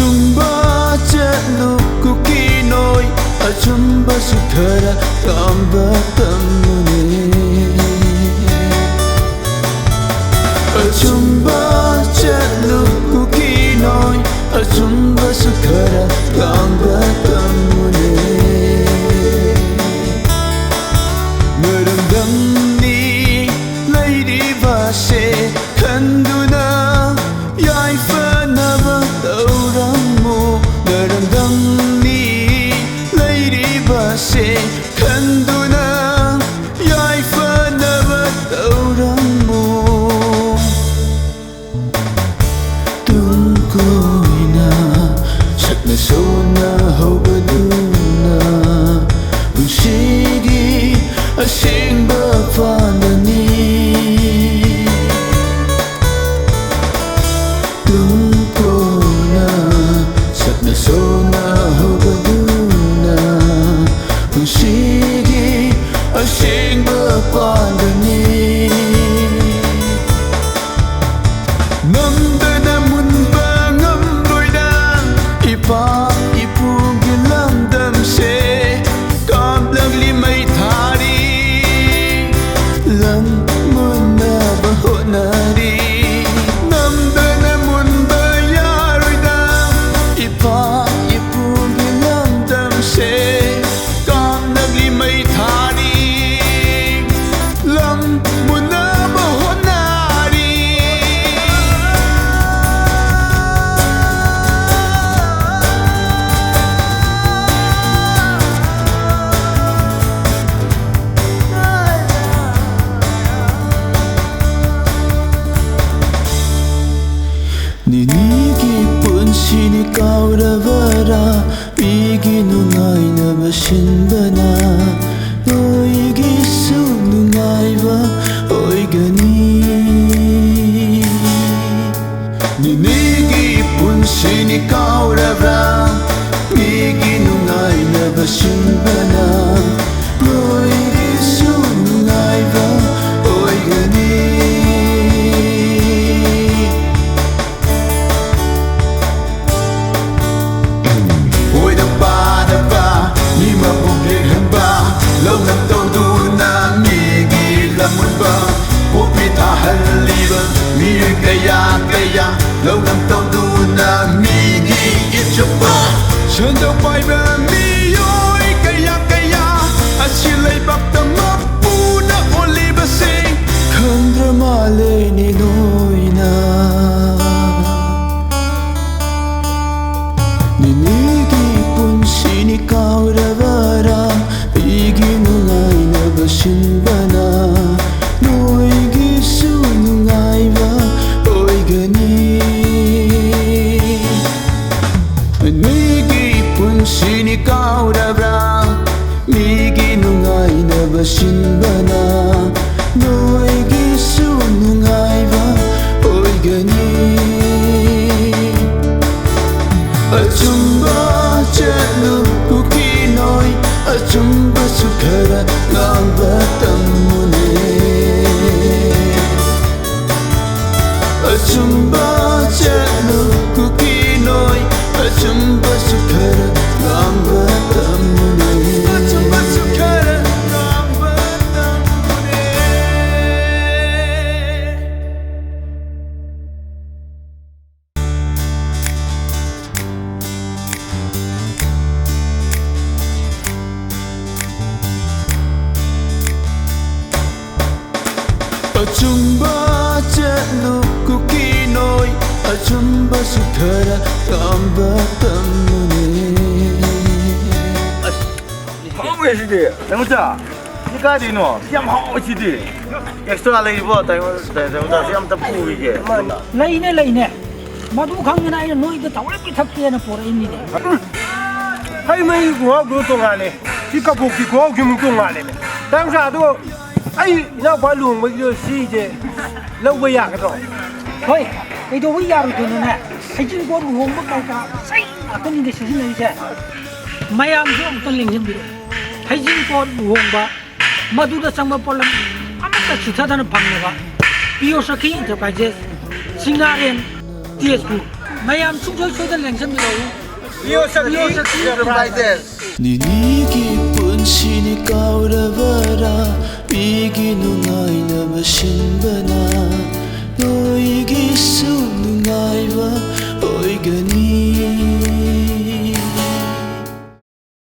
Achumba chelu kukinoi Achumba suthara kamba tamune Achumba chelu kukinoi Achumba suthara kamba tamune Maramdamni lady vase kanduna yaifanaba tauramu Maramdamni lady vase kanduna yaifanaba tauramu Tungkoina sakna sona hobaduna Punsigi asingba pandani Tungkona sakna sona hobaduna Punsigi asingba pandani Namdana munba ngamloida ipa ipugi lamdamse Kablang limay thari Lam muna bahonari Namdana munba yaroida ipa ipugi lamdamse Kablang limay thari Lam muna bahonari Ninigi punsini kauravara Migi nungai na masinbana Noigi su nungai ba oigani Ninigi punsini kauravara Migi nungai na masinbana Noigi su nungai ba oigani Lâu năm tàu đu na migi lamun ba Kopi tahaliba mi kaya Lâu năm tàu đu na migi itchuba Shandau pai ba mi yoi kaya Asilay bakta mapuna oliba sing Kandra male ni noina Ninigi punsini kauravara Igi nungai na basinbana Noigi su nungai ba oigani Migi punsini kauravra Migi nungai na basinbana Noigi su nungai ba oigani Achumba chelu kukinoi Achumba sukhara ngamba tamune Achumba chelu kukinoi Achumba sukhara ngamba tamune Achumba sukhara ngamba tamune Achumba chelu kukinoi Achumba sukhara ngamba tamune Không về gì đi, em chưa? Đi cái gì nữa? Xem họ gì đi? Extra lấy vô, tại ta xem tập phu gì kì. lấy nè, mà tôi không như này nuôi cái tàu cái thằng kia nó phổ in đi đấy. Hay mấy của tôi tung này, chỉ có một cái của mình tung này. Đang ra tôi, ấy nó phải luồng mấy cái gì chứ, lâu bây giờ cái rồi. Thôi, cái đồ bây giờ rồi tụi nó nè, cái chuyện của mình không bắt đầu cả, say, cái gì cái sự này chứ. Mày ăn chứ ông tân linh gì vậy? cái chuyện của mình không ba, mà tôi đã sang mà problem, 아무것도 주차하는 방법아. 이어서 그 인터까지 싱가리엔 TS부 mayam sung choi choi da leng sam bi lo Yo Saki Yo Saki Enterprises你